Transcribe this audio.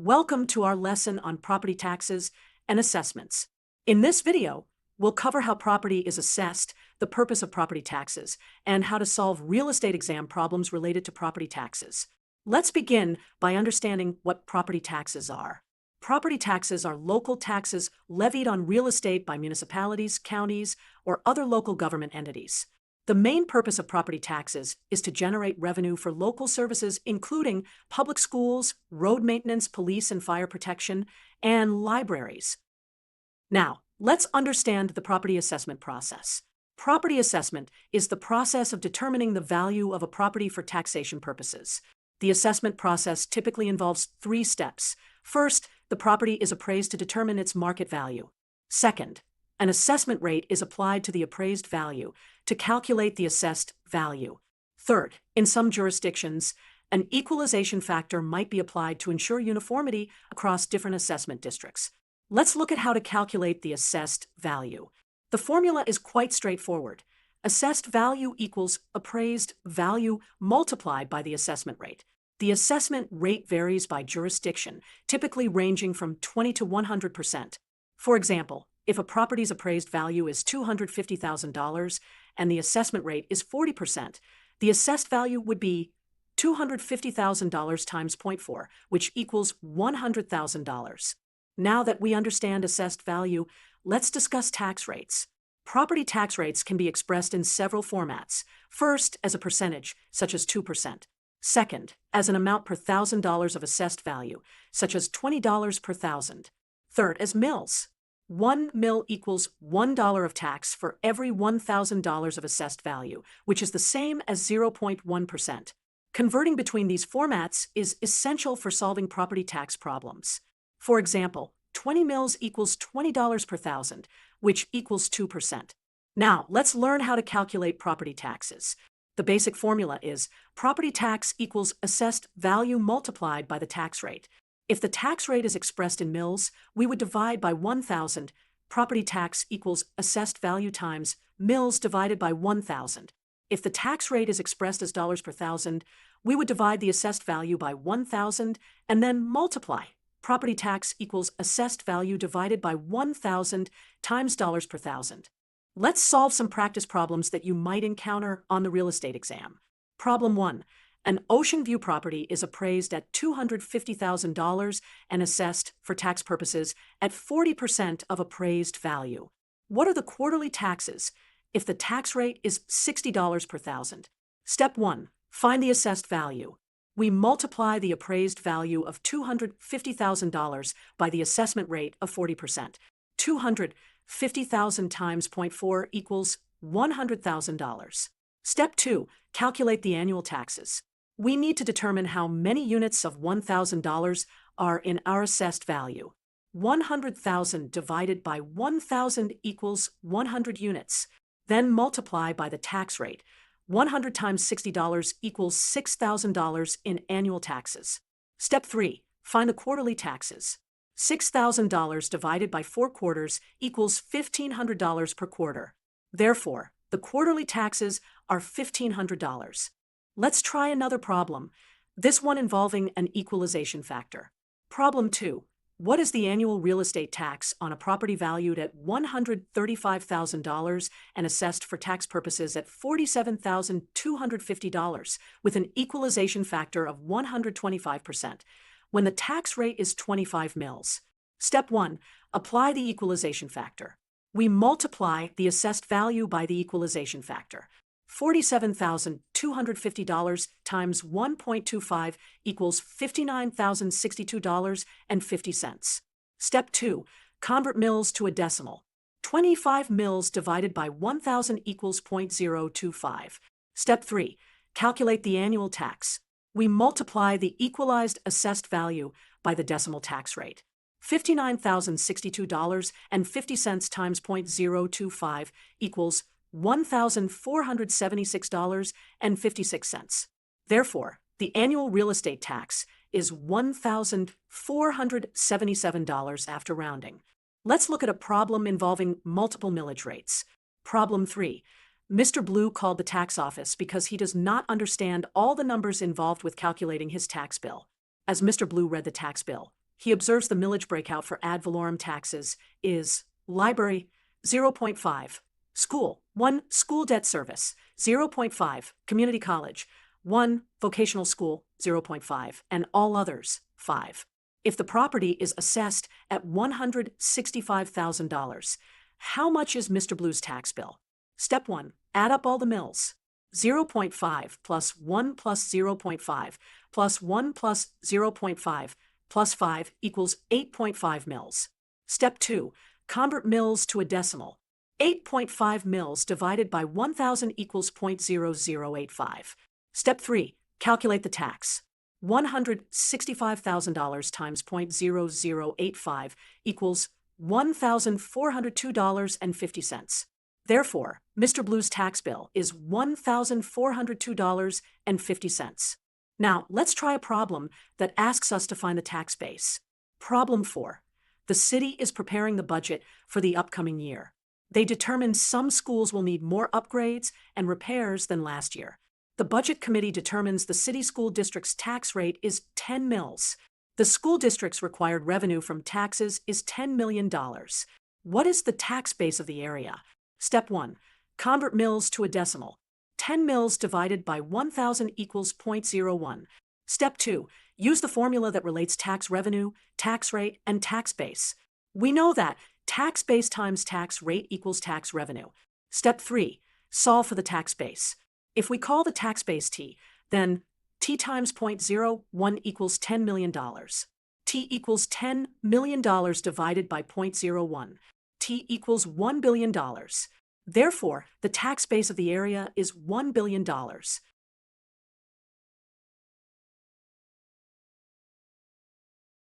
Welcome to our lesson on property taxes and assessments. In this video, we'll cover how property is assessed, the purpose of property taxes, and how to solve real estate exam problems related to property taxes. Let's begin by understanding what property taxes are. Property taxes are local taxes levied on real estate by municipalities, counties, or other local government entities. The main purpose of property taxes is to generate revenue for local services including public schools, road maintenance, police and fire protection, and libraries. Now, let's understand the property assessment process. Property assessment is the process of determining the value of a property for taxation purposes. The assessment process typically involves 3 steps. First, the property is appraised to determine its market value. Second, an assessment rate is applied to the appraised value to calculate the assessed value. Third, in some jurisdictions, an equalization factor might be applied to ensure uniformity across different assessment districts. Let's look at how to calculate the assessed value. The formula is quite straightforward. Assessed value equals appraised value multiplied by the assessment rate. The assessment rate varies by jurisdiction, typically ranging from 20 to 100%. For example, if a property's appraised value is $250,000 and the assessment rate is 40%, the assessed value would be $250,000 times 0.4, which equals $100,000. Now that we understand assessed value, let's discuss tax rates. Property tax rates can be expressed in several formats. First, as a percentage, such as 2%. Second, as an amount per $1,000 of assessed value, such as $20 per thousand. Third, as mills. 1 mil equals $1 of tax for every $1,000 of assessed value, which is the same as 0.1%. Converting between these formats is essential for solving property tax problems. For example, 20 mils equals $20 per thousand, which equals 2%. Now, let's learn how to calculate property taxes. The basic formula is property tax equals assessed value multiplied by the tax rate. If the tax rate is expressed in mils, we would divide by 1,000. Property tax equals assessed value times mils divided by 1,000. If the tax rate is expressed as dollars per thousand, we would divide the assessed value by 1,000 and then multiply. Property tax equals assessed value divided by 1,000 times dollars per thousand. Let's solve some practice problems that you might encounter on the real estate exam. Problem 1. An ocean view property is appraised at $250,000 and assessed, for tax purposes, at 40% of appraised value. What are the quarterly taxes if the tax rate is $60 per thousand? Step 1. Find the assessed value. We multiply the appraised value of $250,000 by the assessment rate of 40%. 250,000 times 0.4 equals $100,000. Step 2. Calculate the annual taxes. We need to determine how many units of $1,000 are in our assessed value. 100,000 divided by 1,000 equals 100 units. Then multiply by the tax rate. 100 times $60 equals $6,000 in annual taxes. Step 3. Find the quarterly taxes. $6,000 divided by 4 quarters equals $1,500 per quarter. Therefore, the quarterly taxes are $1,500. Let's try another problem, this one involving an equalization factor. Problem 2. What is the annual real estate tax on a property valued at $135,000 and assessed for tax purposes at $47,250 with an equalization factor of 125% when the tax rate is 25 mils? Step 1. Apply the equalization factor. We multiply the assessed value by the equalization factor. $47,250 times 1.25 equals $59,062.50. Step 2. Convert mils to a decimal. 25 mils divided by 1,000 equals 0.025. Step 3. Calculate the annual tax. We multiply the equalized assessed value by the decimal tax rate. $59,062.50 times 0.025 equals $1,476.56. Therefore, the annual real estate tax is $1,477 after rounding. Let's look at a problem involving multiple millage rates. Problem 3. Mr. Blue called the tax office because he does not understand all the numbers involved with calculating his tax bill. As Mr. Blue read the tax bill, He observes the millage breakout for ad valorem taxes is library 0.5, school 1, school debt service 0.5, community college 1, vocational school 0.5, and all others 5. If the property is assessed at $165,000, how much is Mr. Blue's tax bill? Step 1. Add up all the mills. 0.5 plus 1 plus 0.5 plus 1 plus 0.5 plus 5 equals 8.5 mils. Step 2. Convert mils to a decimal. 8.5 mils divided by 1,000 equals 0.0085. Step 3. Calculate the tax. $165,000 times 0.0085 equals $1,402.50. Therefore, Mr. Blue's tax bill is $1,402.50. Now, let's try a problem that asks us to find the tax base. Problem 4. The city is preparing the budget for the upcoming year. They determine some schools will need more upgrades and repairs than last year. The Budget Committee determines the city school district's tax rate is 10 mils. The school district's required revenue from taxes is $10 million. What is the tax base of the area? Step 1. Convert mils to a decimal. 10 mils divided by 1,000 equals 0.01. Step 2. Use the formula that relates tax revenue, tax rate, and tax base. We know that tax base times tax rate equals tax revenue. Step 3. Solve for the tax base. If we call the tax base T, then T times 0.01 equals $10 million. T equals $10 million divided by 0.01. T equals $1 billion. Therefore, the tax base of the area is $1 billion.